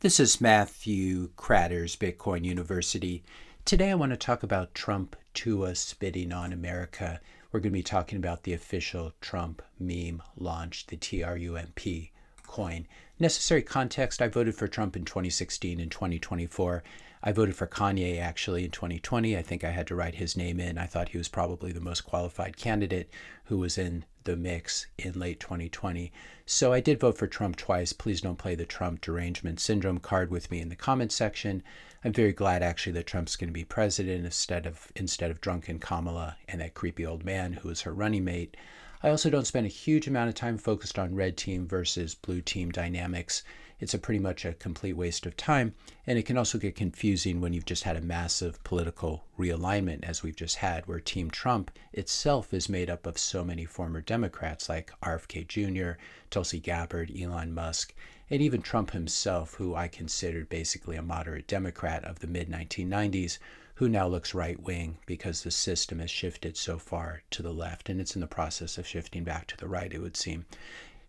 This is Matthew Kratter's Bitcoin University. Today I want to talk about Trump Tuah spitting on America. We're going to be talking about the official Trump meme launch, the TRUMP coin. Necessary context, I voted for Trump in 2016 and 2024. I voted for Kanye actually in 2020. I think I had to write his name in. I thought he was probably the most qualified candidate who was in the mix in late 2020. So I did vote for Trump twice. Please don't play the Trump derangement syndrome card with me in the comment section. I'm very glad actually that Trump's going to be president instead of drunken Kamala and that creepy old man who is her running mate. I also don't spend a huge amount of time focused on red team versus blue team dynamics. It's pretty much a complete waste of time, and it can also get confusing when you've just had a massive political realignment, as we've just had, where Team Trump itself is made up of so many former Democrats like RFK Jr., Tulsi Gabbard, Elon Musk, and even Trump himself, who I considered basically a moderate Democrat of the mid-1990s, who now looks right-wing because the system has shifted so far to the left, and it's in the process of shifting back to the right, it would seem.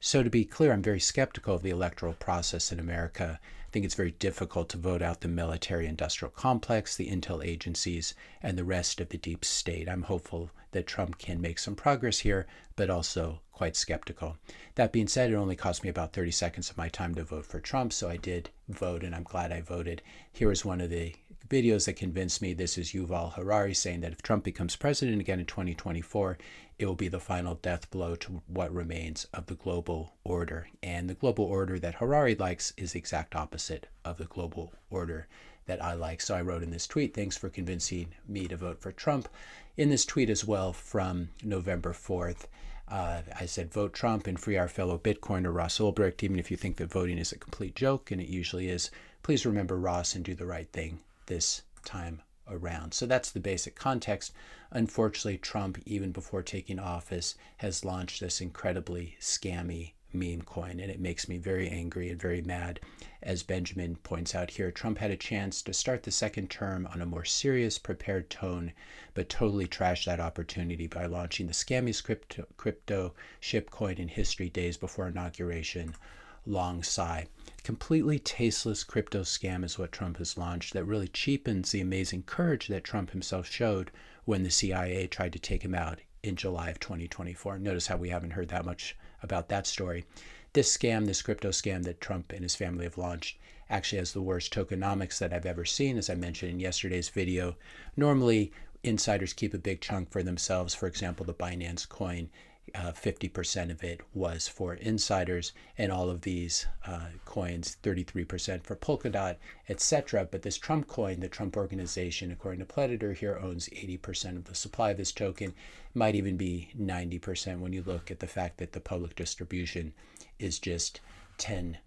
So to be clear, I'm very skeptical of the electoral process in America. I think it's very difficult to vote out the military-industrial complex, the intel agencies, and the rest of the deep state. I'm hopeful that Trump can make some progress here, but also quite skeptical. That being said, it only cost me about 30 seconds of my time to vote for Trump, so I did vote, and I'm glad I voted. Here is one of the videos that convinced me. This is Yuval Harari saying that if Trump becomes president again in 2024, it will be the final death blow to what remains of the global order. And the global order that Harari likes is the exact opposite of the global order that I like. So I wrote in this tweet, thanks for convincing me to vote for Trump. In this tweet as well from November 4th, I said, vote Trump and free our fellow Bitcoiner Ross Ulbricht, even if you think that voting is a complete joke, and it usually is. Please remember Ross and do the right thing this time around. So that's the basic context. Unfortunately, Trump, even before taking office, has launched this incredibly scammy meme coin, and it makes me very angry and very mad. As Benjamin points out here, Trump had a chance to start the second term on a more serious, prepared tone, but totally trashed that opportunity by launching the scammiest crypto shitcoin in history days before inauguration. Long sigh. Completely tasteless crypto scam is what Trump has launched that really cheapens the amazing courage that Trump himself showed when the CIA tried to take him out in July of 2024. Notice how we haven't heard that much about that story. This scam, this crypto scam that Trump and his family have launched, actually has the worst tokenomics that I've ever seen, as I mentioned in yesterday's video. Normally, insiders keep a big chunk for themselves. For example, the Binance coin, 50% of it was for insiders, and all of these coins, 33% for Polkadot, etc. But this Trump coin, the Trump organization, according to Predator here, owns 80% of the supply of this token. Might even be 90% when you look at the fact that the public distribution is just 10%.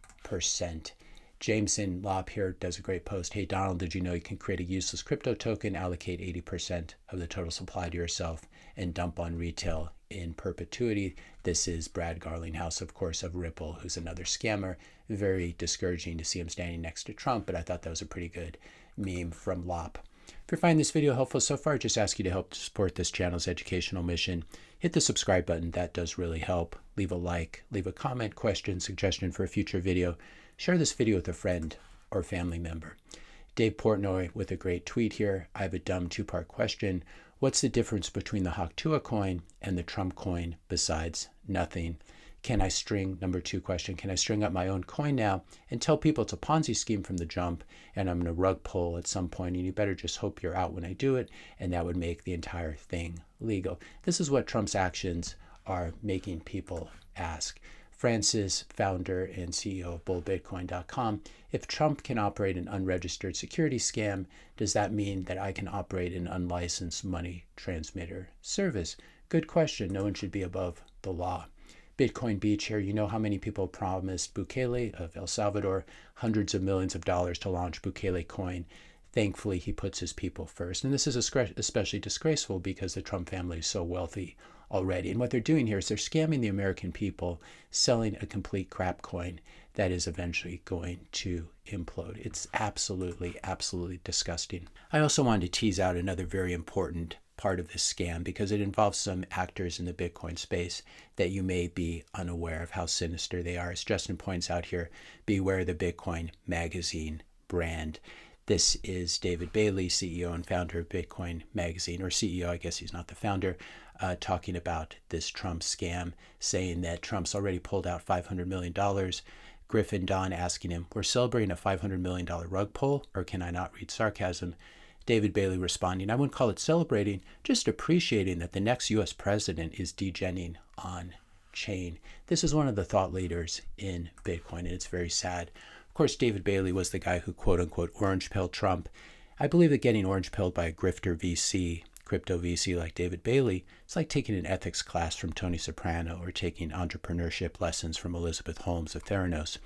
Jameson Lopp here does a great post. Hey, Donald, did you know you can create a useless crypto token, allocate 80% of the total supply to yourself, and dump on retail in perpetuity? This is Brad Garlinghouse, of course, of Ripple, who's another scammer. Very discouraging to see him standing next to Trump, but I thought that was a pretty good meme from Lopp. If you're finding this video helpful so far, I just ask you to help support this channel's educational mission. Hit the subscribe button. That does really help. Leave a like, leave a comment, question, suggestion for a future video. Share this video with a friend or family member. Dave Portnoy with a great tweet here. I have a dumb two-part question. What's the difference between the Tuah coin and the Trump coin besides nothing? Can I string, number two question, can I string up my own coin now and tell people it's a Ponzi scheme from the jump and I'm going to rug pull at some point, and you better just hope you're out when I do it, and that would make the entire thing legal? This is what Trump's actions are making people ask. Francis, founder and CEO of bullbitcoin.com. If Trump can operate an unregistered security scam, does that mean that I can operate an unlicensed money transmitter service? Good question. No one should be above the law. Bitcoin Beach here. You know how many people promised Bukele of El Salvador hundreds of millions of dollars to launch Bukele coin. Thankfully, he puts his people first. And this is especially disgraceful because the Trump family is so wealthy already. And what they're doing here is they're scamming the American people, selling a complete crap coin that is eventually going to implode. It's absolutely, absolutely disgusting. I also wanted to tease out another very important part of this scam because it involves some actors in the Bitcoin space that you may be unaware of how sinister they are. As Justin points out here, beware the Bitcoin Magazine brand. This is David Bailey, CEO and founder of Bitcoin Magazine, or CEO, I guess he's not the founder, talking about this Trump scam, saying that Trump's already pulled out $500 million. Griffin Don asking him, we're celebrating a $500 million rug pull, or can I not read sarcasm? David Bailey responding, I wouldn't call it celebrating, just appreciating that the next U.S. president is degenning on chain. This is one of the thought leaders in Bitcoin, and it's very sad. Of course, David Bailey was the guy who quote-unquote orange-pilled Trump. I believe that getting orange-pilled by a grifter VC, crypto VC like David Bailey, it's like taking an ethics class from Tony Soprano or taking entrepreneurship lessons from Elizabeth Holmes of Theranos.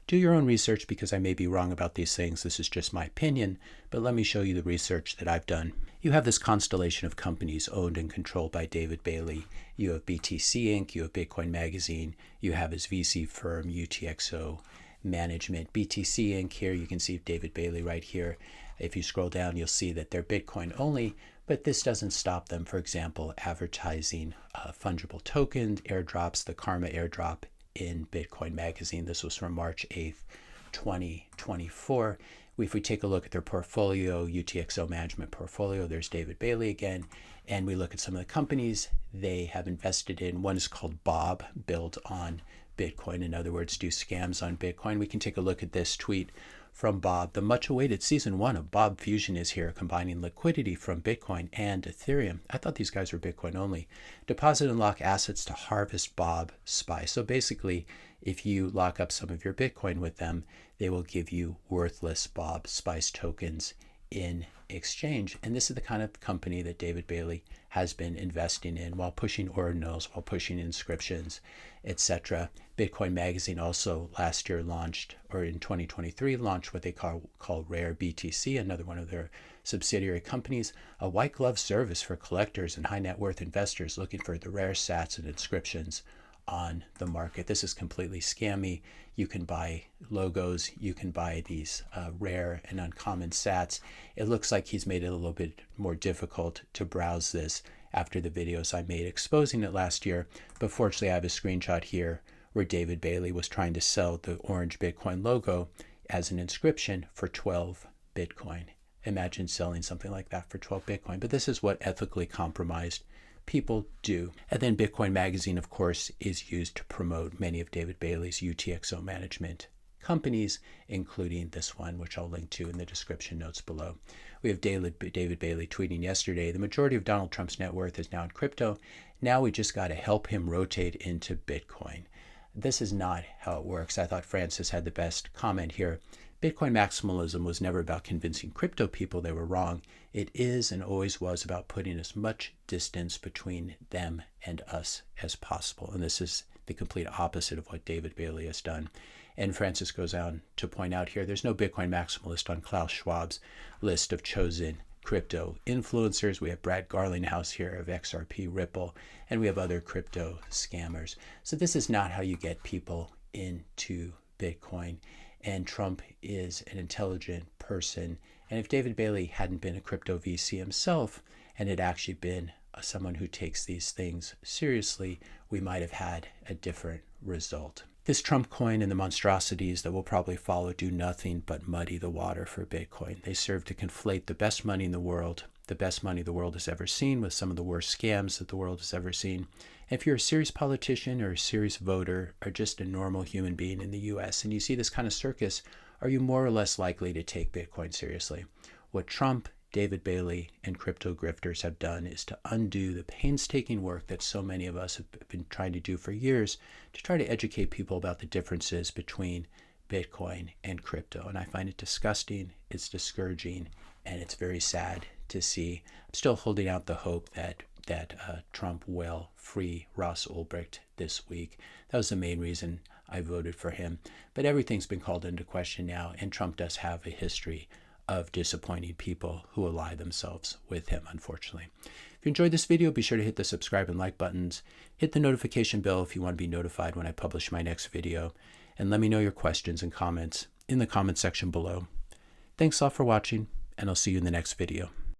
Do your own research because I may be wrong about these things. This is just my opinion, but let me show you the research that I've done. You have this constellation of companies owned and controlled by David Bailey. You have BTC Inc., you have Bitcoin Magazine, you have his VC firm, UTXO Management. BTC Inc. here, you can see David Bailey right here. If you scroll down, you'll see that they're Bitcoin only, but this doesn't stop them, for example, advertising fungible tokens, airdrops, the Karma airdrop in Bitcoin Magazine. This was from March 8th, 2024. If we take a look at their portfolio, UTXO Management portfolio, there's David Bailey again, and we look at some of the companies they have invested in. One is called Bob, built on Bitcoin. In other words, do scams on Bitcoin. We can take a look at this tweet from Bob. The much-awaited season 1 of Bob Fusion is here, combining liquidity from Bitcoin and Ethereum. I thought these guys were Bitcoin only. Deposit and lock assets to harvest Bob SPY. So basically, if you lock up some of your Bitcoin with them, they will give you worthless Bob Spice tokens in exchange. And this is the kind of company that David Bailey has been investing in while pushing ordinals, while pushing inscriptions, etc. Bitcoin Magazine also last year launched, or in 2023, launched what they call Rare BTC, another one of their subsidiary companies, a white glove service for collectors and high net worth investors looking for the rare sats and inscriptions on the market. This is completely scammy. You can buy logos, you can buy these rare and uncommon sats. It looks like he's made it a little bit more difficult to browse this after the videos I made exposing it last year. But fortunately, I have a screenshot here where David Bailey was trying to sell the orange Bitcoin logo as an inscription for 12 Bitcoin. Imagine selling something like that for 12 Bitcoin. But this is what ethically compromised people do. And then Bitcoin Magazine, of course, is used to promote many of David Bailey's UTXO Management companies, including this one, which I'll link to in the description notes below. We have David Bailey tweeting yesterday, the majority of Donald Trump's net worth is now in crypto. Now we just got to help him rotate into Bitcoin. This is not how it works. I thought Francis had the best comment here. Bitcoin maximalism was never about convincing crypto people they were wrong. It is and always was about putting as much distance between them and us as possible. And this is the complete opposite of what David Bailey has done. And Francis goes on to point out here, there's no Bitcoin maximalist on Klaus Schwab's list of chosen crypto influencers. We have Brad Garlinghouse here of XRP Ripple, and we have other crypto scammers. So this is not how you get people into Bitcoin. And Trump is an intelligent person. And if David Bailey hadn't been a crypto VC himself and had actually been someone who takes these things seriously, we might have had a different result. This Trump coin and the monstrosities that will probably follow do nothing but muddy the water for Bitcoin. They serve to conflate the best money in the world, the best money the world has ever seen, with some of the worst scams that the world has ever seen. If you're a serious politician or a serious voter or just a normal human being in the US and you see this kind of circus, are you more or less likely to take Bitcoin seriously? What Trump, David Bailey, and crypto grifters have done is to undo the painstaking work that so many of us have been trying to do for years to try to educate people about the differences between Bitcoin and crypto. And I find it disgusting, it's discouraging, and it's very sad to see. I'm still holding out the hope that Trump will free Ross Ulbricht this week. That was the main reason I voted for him. But everything's been called into question now, and Trump does have a history of disappointing people who ally themselves with him, unfortunately. If you enjoyed this video, be sure to hit the subscribe and like buttons. Hit the notification bell if you want to be notified when I publish my next video. And let me know your questions and comments in the comment section below. Thanks all for watching, and I'll see you in the next video.